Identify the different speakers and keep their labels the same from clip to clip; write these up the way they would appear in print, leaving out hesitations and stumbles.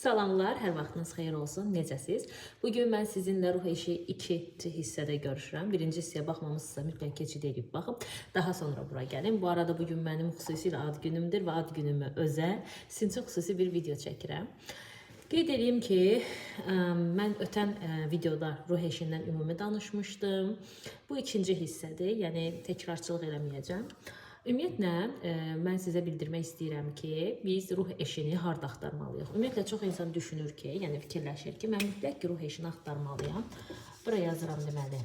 Speaker 1: Salamlar, hər vaxtınız xeyir olsun. Necəsiz? Bugün mən sizinlə ruh eşi 2-ci hissədə görüşürəm. Birinci hissəyə baxmamısınızsa mütləq keçid edib baxın. Daha sonra bura gəlin. Bu arada bugün mənim xüsusilə ad günümdür və ad günümə özəl sizin üçün xüsusi bir video çəkirəm. Qeyd edeyim ki, mən ötən videoda ruh eşindən ümumi danışmışdım. Bu ikinci hissədir, yəni təkrarçılıq eləməyəcəm. Ümumiyyətlə, mən sizə bildirmək istəyirəm ki, biz ruh eşini harda axtarmalıyıq? Ümumiyyətlə, çox insan düşünür ki, yəni fikirləşir ki, mən mütləq ki, ruh eşini axtarmalıyam. Buraya yazıram deməli,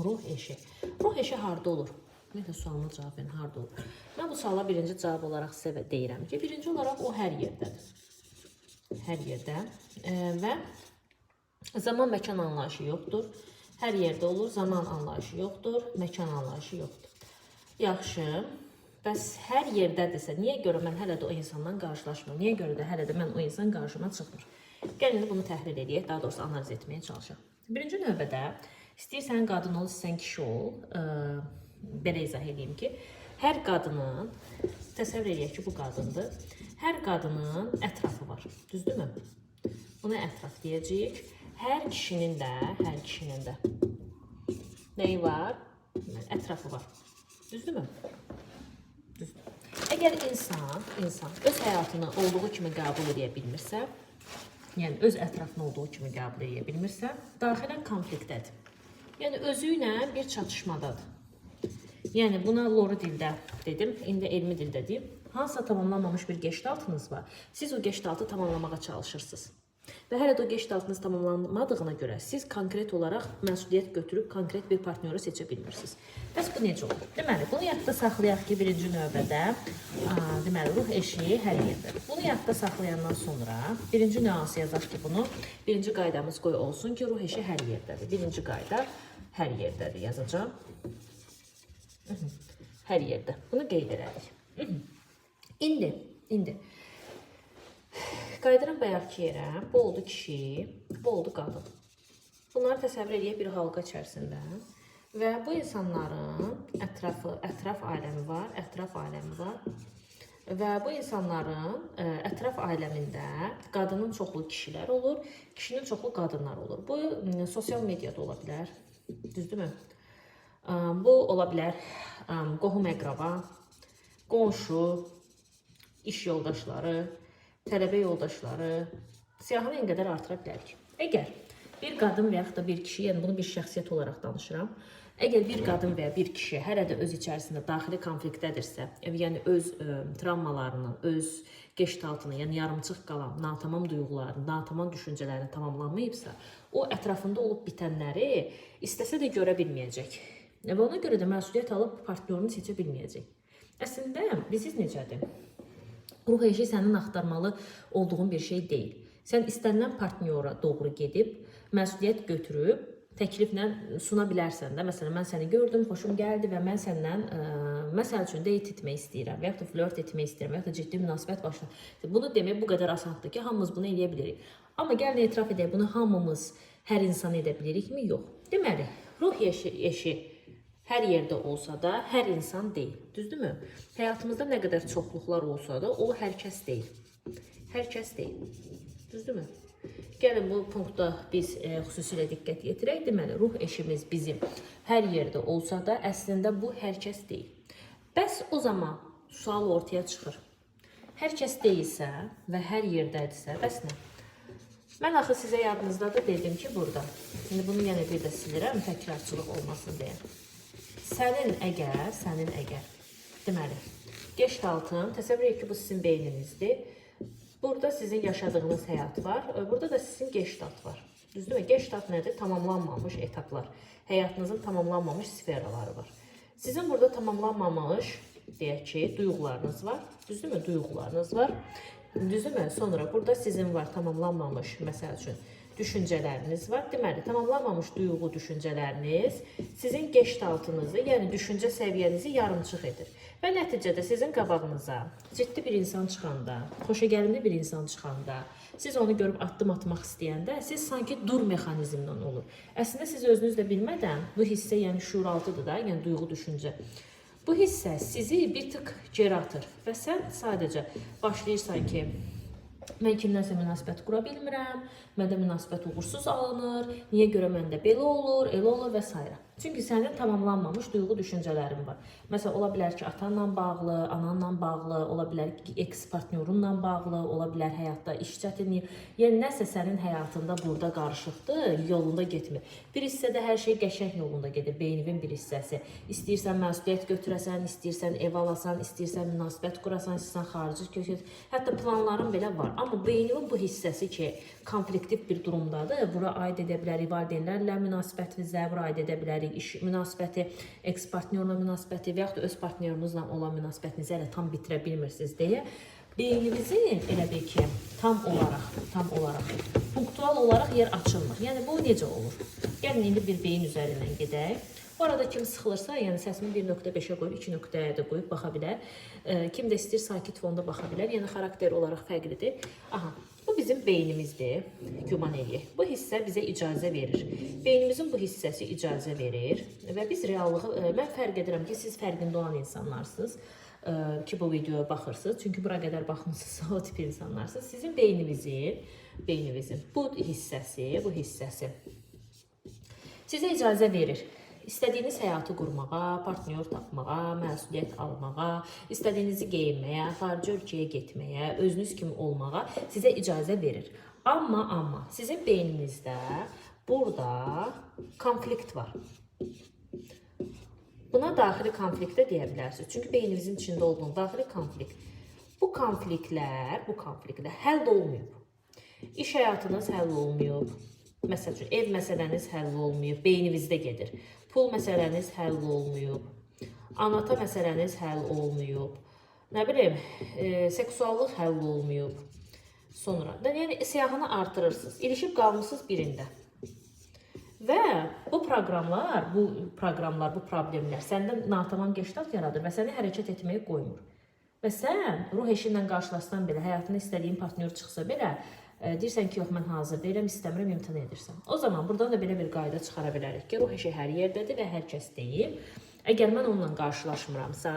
Speaker 1: ruh eşi. Ruh eşi harda olur? Ümumiyyətlə, sualına cavab verin, harda olur? Mən bu suala birinci cavab olaraq sizə deyirəm ki, birinci olaraq o hər yerdədir. Hər yerdə və zaman məkan anlayışı yoxdur. Hər yerdə olur, zaman anlayışı yoxdur, məkan anlayışı yoxdur. Yaxşı, bəs hər yerdədirsə, niyə görə mən hələ də o insandan qarşılaşmıram? Niyə görə də hələ də mən o insan qarşıma çıxmır? Gəlin bunu təhlil edək, daha doğrusu analiz etməyə çalışaq. Birinci növbədə, istəyirsən qadın ol, istəyirsən kişi ol, belə izah edeyim ki, hər qadının, təsəvvür edək ki, bu qadındır, hər qadının ətrafı var, düzdürmü? Buna ətraf deyəcəyik. Hər kişinin də nəyi var? Ətrafı var. Düzdürmü? Düzdür. Əgər insan öz həyatını olduğu kimi qəbul edə bilmirsə, yəni öz ətrafını olduğu kimi qəbul edə bilmirsə, daxilən konfliktdədir. Yəni özü ilə bir çatışmadadır. Yəni buna loru dildə dedim, indi elmi dildə deyim. Hansısa tamamlanmamış bir geçtaltınız var. Siz o geçtaltı tamamlamağa çalışırsınız. Və hələ də o geçtaltınız tamamlanmadığına görə siz konkret olaraq məsuliyyət götürüb konkret bir partnyoru seçə bilmirsiniz. Bəs bu necə olur? Deməli, bunu yadda saxlayaq ki, birinci növbədə deməli, ruh eşiyi hər yerdədir. Bunu yadda saxlayandan sonra birinci nüansı yazaq ki, bunu birinci qaydamız qoy olsun ki, ruh eşi hər yerdədir. Birinci qayda hər yerdədir yazacağım. Hər yerdə. Bunu qeyd edərik. İndi qayıdıram bayaqki yerə. Bu oldu kişi, bu oldu qadın. Bunları təsəvvür edək bir halqa içərisində. Və bu insanların ətraf aləmi var. Və bu insanların ətraf aləmində qadının çoxlu kişilər olur, kişinin çoxlu qadınlar olur. Bu sosial mediada ola bilər, düzdürmü? Bu ola bilər qohum əqraba, qonşu, iş yoldaşları, tələbə yoldaşları, siyahını en qədər artıra bilərik. Əgər bir qadın və yaxud da bir kişi, yəni bunu bir şəxsiyyət olaraq danışıram, əgər bir qadın və ya bir kişi hələ də öz içərisində daxili konfliktdədirsə, yəni öz travmalarını, öz geçtaltını, yəni yarımçıq qalan natamam duyğularını, natamam düşüncələrini tamamlanmayıbsa, o ətrafında olub bitənləri istəsə də görə bilməyəcək. Və ona görə də məsuliyyət alıb partnyorunu seçə bilməyəcək. Əslində, bilirsiniz necədir? Ruh eşi sənin axtarmalı olduğun bir şey deyil. Sən istənilən partnyora doğru gedib, məsuliyyət götürüb, təkliflə suna bilərsən də. Məsələn, mən səni gördüm, xoşum gəldi və mən səndən, məsəl üçün, date etmək istəyirəm, və yaxud da flört etmək istəyirəm, və yaxud da ciddi münasibət başlayır. Bunu demək bu qədər asandır ki, hamımız bunu edə bilirik. Amma gəlin etiraf edək, bunu hamımız hər insan edə bilirikmi? Yox. Deməli, ruh eşi hər yerdə olsa da, hər insan deyil. Düzdürmü? Həyatımızda nə qədər çoxluqlar olsa da, o hər kəs deyil. Hər kəs deyil. Düzdürmü? Gəlin bu punktda biz xüsusilə diqqət yetirək. Deməli, ruh eşimiz bizim hər yerdə olsa da, əslində bu hər kəs deyil. Bəs o zaman sual ortaya çıxır. Hər kəs deyilsə və hər yerdədirsə, bəs nə? Mən axı sizə yadınızdadır dedim ki, burada. Şimdi bunu yenə bir də silirəm, təkrarçılıq olmasın deyə. Sənin əgər, deməli, geçtaltın, təsəvvür edin ki, bu sizin beyninizdir. Burada sizin yaşadığınız həyat var, burada da sizin geçtalt var. Düzdürmü? Geçtalt nədir? Tamamlanmamış etaplar. Həyatınızın tamamlanmamış sferaları var. Sizin burada tamamlanmamış, deyək ki, duyğularınız var. Düzdürmü? Duyğularınız var. Düzdürmü? Sonra burada sizin var tamamlanmamış, məsəl üçün, düşüncələriniz var. Deməli, tamamlanmamış duyğu düşüncələriniz sizin geçtaltınızı, yəni düşüncə səviyyənizi yarımçıq edir. Və nəticədə sizin qabağınıza ciddi bir insan çıxanda, xoşagəlmli bir insan çıxanda, siz onu görüb addım atmaq istəyəndə, siz sanki dur mexanizmdən olur. Əslində siz özünüz də bilmədən, bu hissə yəni şuuraltıdır da, yəni duyğu düşüncə. Bu hissə sizi bir tık geri atır və sən sadəcə başlayırsan ki, Mən kimdənsə münasibət qura bilmirəm, məndə münasibət uğursuz alınır, niyə görə məndə belə olur, elə olur və s. Çünki sənin tamamlanmamış duyğu düşüncələrin var. Məsələn, ola bilər ki, atanla bağlı, ananla bağlı, ola bilər ki, eks-partnyorunla bağlı, ola bilər həyatda iş çətinliyi. Yəni, nəsə sənin həyatında burada qarışıqdır, yolunda getmir. Bir hissədə hər şey qəşəng yolunda gedir, beyninin bir hissəsi. İstəyirsən məsuliyyət götürəsən, istəyirsən ev alasan, istəyirsən münasibət qurasan, istəyirsən xarici köçür. Hətta planların belə var. Amma beyninin bu hissəsi ki, konfliktiv bir durumdadır, bura aid edə bilərik valideynlərlə münasibətinizə, bura aid edə bilərik iş münasibəti, eks-partnyorla münasibəti və yaxud da öz partnyorunuzla olan münasibətinizi elə tam bitirə bilmirsiniz deyə beynimizin elə bil ki, tam olaraq, punktual olaraq yer açılmır. Yəni, bu necə olur? Gəlin, indi bir beyin üzərindən gedək. Bu arada kim sıxılırsa, yəni səsimi 1.5-ə qoyub, 2.5-ə də qoyub baxa bilər. Kim də istəyir, sakit fonda baxa bilər. Yəni, xarakter olaraq fərqlidir. Aha, bu bizim beynimizdir, güman eləyək. Bu hissə bizə icazə verir. Beynimizin bu hissəsi icazə verir və biz reallığı, mən fərq edirəm ki, siz fərqində olan insanlarsınız ki, bu videoya baxırsınız. Çünki bura qədər baxmısınızsa, o tip insanlarsınız. Sizin beynimizin bu hissəsi sizə icazə verir. İstədiyiniz həyatı qurmağa, partnyor tapmağa, məsuliyyət almağa, istədiyinizi geyinməyə, xarici ölkəyə getməyə, özünüz kimi olmağa sizə icazə verir. Amma sizin beyninizdə burada konflikt var. Buna daxili konflikt də deyə bilərsiniz. Çünki beyninizin içində olduğun daxili konflikt. Bu konfliktlər həll olmayıb. İş həyatınız həll olmayıb. Məsəl üçün, ev məsələniz həll olmayıb, beyninizdə gedir. Pul məsələniz həll olmayıb, anata məsələniz həll olmayıb, nə bilim, seksuallıq həll olmayıb. Sonra, yəni siyahını artırırsınız, ilişib qalmışsınız birində. Və bu proqramlar, bu problemlər səndə natamam geştat yaradır və səni hərəkət etməyə qoymur. Və sən ruh eşi ilə qarşılaşsan belə, həyatında istədiyin partnyor çıxsa belə, deyirsən ki, yox, mən hazır deyirəm, istəmirəm, imtina edirsən. O zaman buradan da belə bir qayda çıxara bilərik ki, ruh eşi hər yerdədir və hər kəs deyil. Əgər mən onunla qarşılaşmıramsa,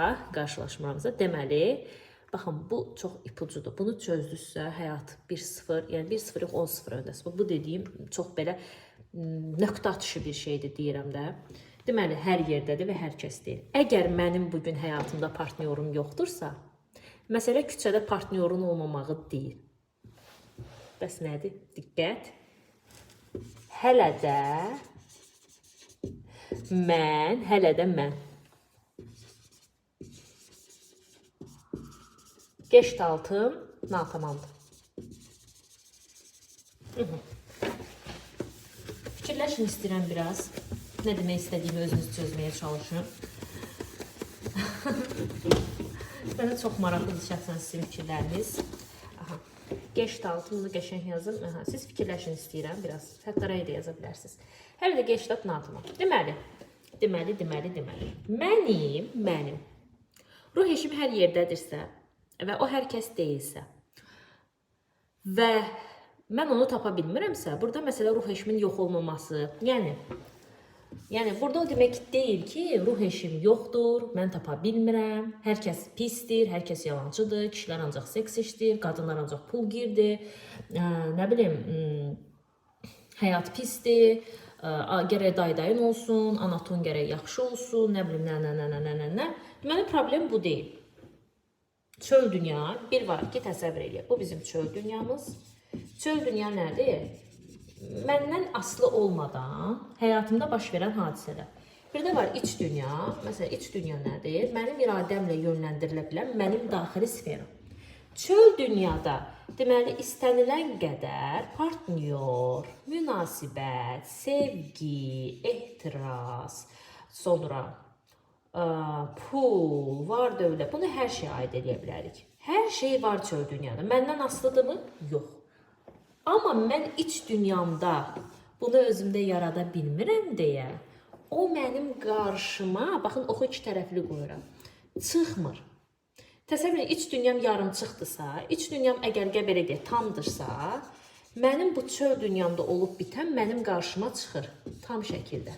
Speaker 1: deməli, baxın, bu çox ipucudur. Bunu çözdünüzsə, həyat 1-0, yəni 1-0 yox, 10-0 öndəsi. Bu dediyim çox belə nöqtə atışı bir şeydir, deyirəm də. Deməli, hər yerdədir və hər kəs deyil. Əgər mənim bugün həyatımda partnyorum yoxdursa, məsələ küçədə partnyorun olmamağı deyil. Bəs nədir? Diqqət. Hələ də mən. Geçtaltım natamamdır. Fikirləşin istəyirəm biraz. Nə demək istədiyimi özünüz çözməyə çalışın. Mənə çox maraqlıdır şəxsən sizin fikirləriniz. Geçtaltımını qəşəng yazın. Siz fikirləşin istəyirəm biraz. Hətta rəy də yaza bilərsiniz. Hələ də geçtat natıma. Deməli. Mənim ruh eşim hər yerdədirsə və o hər kəs deyilsə və mən onu tapa bilmirəmsə, burada məsələ ruh eşimin yox olmaması. Yəni, burada o demək deyil ki, ruh eşim yoxdur, mən tapa bilmirəm, hər kəs pisdir, hər kəs yalancıdır, kişilər ancaq seks işdir, qadınlar ancaq pul girdi, nə bilim, həyat pisdir, gərək daydayın olsun, anaton gərək yaxşı olsun, nə bilim, nə. Deməli, problem bu deyil. Çöl dünya, bir var ki, təsəvvür eləyək, bu bizim çöl dünyamız. Çöl dünya nədir? Məndən asılı olmadan həyatımda baş verən hadisələr. Bir də var iç dünya. Məsələn, iç dünya nədir? Mənim iradəmlə yönləndirilə bilən mənim daxili sferim. Çöl dünyada deməli istənilən qədər partnyor, münasibət, sevgi, ehtiras, sonra pul, var dövlət, bunu hər şeyə aid edə bilərik. Hər şey var çöl dünyada. Məndən asılıdırmı? Yox. Amma mən iç dünyamda bunu özümdə yarada bilmirəm deyə, o mənim qarşıma, baxın, oxu iki tərəfli qoyuram, çıxmır. Təsəvvür edin, iç dünyam yarım çıxdısa, iç dünyam əgər belə deyək, tamdırsa, mənim bu çöl dünyamda olub bitən mənim qarşıma çıxır, tam şəkildə.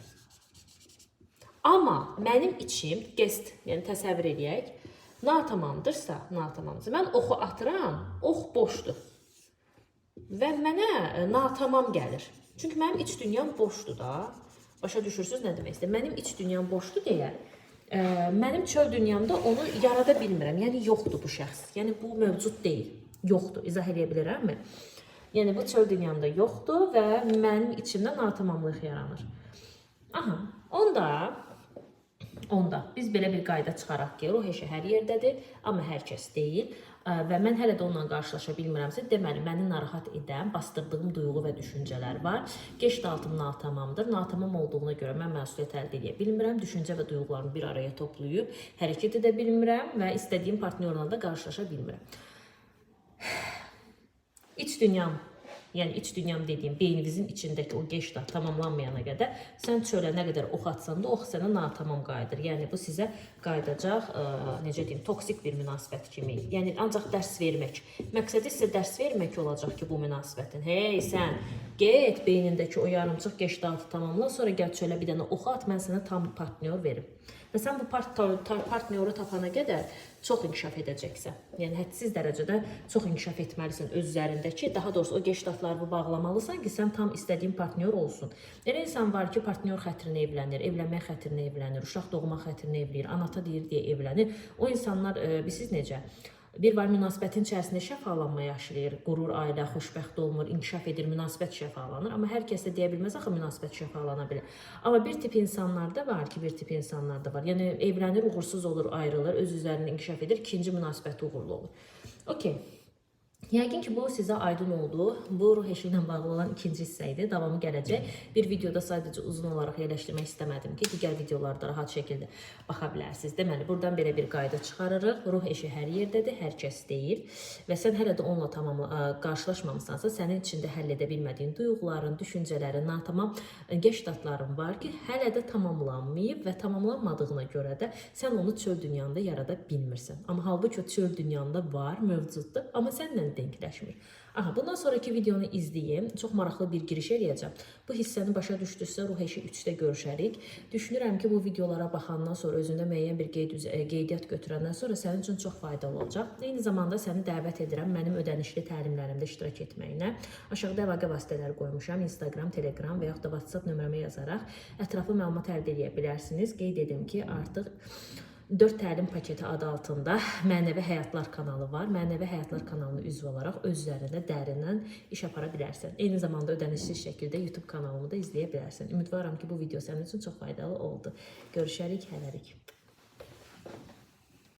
Speaker 1: Amma mənim içim, gest, yəni təsəvvür edək, natamamdırsa, mən oxu atıram, ox boşdur. və mənə natamam gəlir. Çünki mənim iç dünyam boşdur da. Başa düşürsünüz nə demək istəyirəm? Mənim iç dünyam boşdur deyə, mənim çöl dünyamda onu yarada bilmirəm. Yəni yoxdur bu şəxs. Yəni bu mövcud deyil. Yoxdur. İzah edə bilərəmmi? Yəni bu çöl dünyamda yoxdur və mənim içimdə natamamlıq yaranır. Aha, onda biz belə bir qayda çıxaraq ki, ruh eşi hər yerdədir, amma hər kəs deyil. Və mən hələ də onunla qarşılaşa bilmirəmsə, deməli, məni narahat edən, bastırdığım duyğu və düşüncələr var. Geçdaltım natamamdır. Natamam olduğuna görə mən məsuliyyət əldə edə bilmirəm. Düşüncə və duyğularımı bir araya toplayıb hərəkət edə bilmirəm və istədiyim partnyorla da qarşılaşa bilmirəm. İç dünyam, yəni iç dünyam dediyim beyninizin içindəki o geçdat tamamlanmayana qədər sən çölə nə qədər ox atsan da ox sənə natamam qayıdır. Yəni bu sizə qayıdacaq, necə deyim, toksik bir münasibət kimi. Yəni ancaq dərs vermək. Məqsədi sizə dərs vermək olacaq ki, bu münasibətin. Hey sən get beynindəki o yarımçıq geçdatı tamamla, sonra gəl çölə bir dənə ox at, mən sənə tam partnyor verim. Və sən bu partnyoru tapana qədər çox inkişaf edəcəksən. Yəni hədsiz dərəcədə çox inkişaf etməlisən öz üzərindəki, daha doğrusu o geçdatlarını bağlamalısan ki, sən tam istədiyin partnyor olsun. Elə insan var ki, partnyor xətrinə evlənir, evlənmək xətrinə evlənir, uşaq doğmaq xətrinə evlənir, anata deyir deyə evlənir. O insanlar, bilirsiniz necə? Bir var münasibətin içərisində şəfalanma yaşayır, qurur, ailə, xoşbəxt olmur, inkişaf edir, münasibət şəfalanır. Amma hər kəs də deyə bilməz axı münasibət şəfalana bilər. Amma bir tip insanlar da var ki, bir tip insanlar da var. Yəni evlənir, uğursuz olur, ayrılır, öz üzərində inkişaf edir, ikinci münasibət uğurlu olur. Okey. Yəqin ki, bu sizə aydın oldu. Bu ruh eşi ilə bağlı olan ikinci hissə idi. Davamı gələcək. Bir videoda sadəcə uzun olaraq yerləşdirmək istəmədim ki, digər videolarda rahat şəkildə baxa bilərsiniz. Deməli, buradan belə bir qayda çıxarırıq. Ruh eşi hər yerdədir, hər kəs deyil. Və sən hələ də onunla qarşılaşmamısansa, sənin içində həll edə bilmədiyin duyğuların, düşüncələrin, natamam geçdatların var ki, hələ də tamamlanmayıb və tamamlanmadığına görə də sən onu çöl dünyanda yarada bilmirsən. Amma halbuki o çöl dünyanda var, mövcuddur, amma sənlə denkləşmir. Aha, bundan sonraki videonu izləyin. Çox maraqlı bir giriş eləyəcəm. Bu hissəni başa düşdünüzsə, ruh eşi 3-də görüşərik. Düşünürəm ki, bu videolara baxandan sonra, özündə müəyyən bir qeydiyyat götürəndən sonra sənin üçün çox faydalı olacaq. Eyni zamanda səni dəvət edirəm mənim ödənişli təlimlərimdə iştirak etməyinə. Aşağıda əlaqə vasitələri qoymuşam. Instagram, Telegram və yaxud da WhatsApp nömrəmə yazaraq ətraflı məlumat əldə edə bilərsiniz. Qeyd edim ki, artıq 4 təlim paketi adı altında Mənəvi Həyatlar kanalı var. Mənəvi Həyatlar kanalına üzv olaraq öz üzərində dərindən iş apara bilərsən. Eyni zamanda ödənişsiz şəkildə YouTube kanalımı da izləyə bilərsən. Ümidvaram ki, bu video sənin üçün çox faydalı oldu. Görüşərik, hələlik.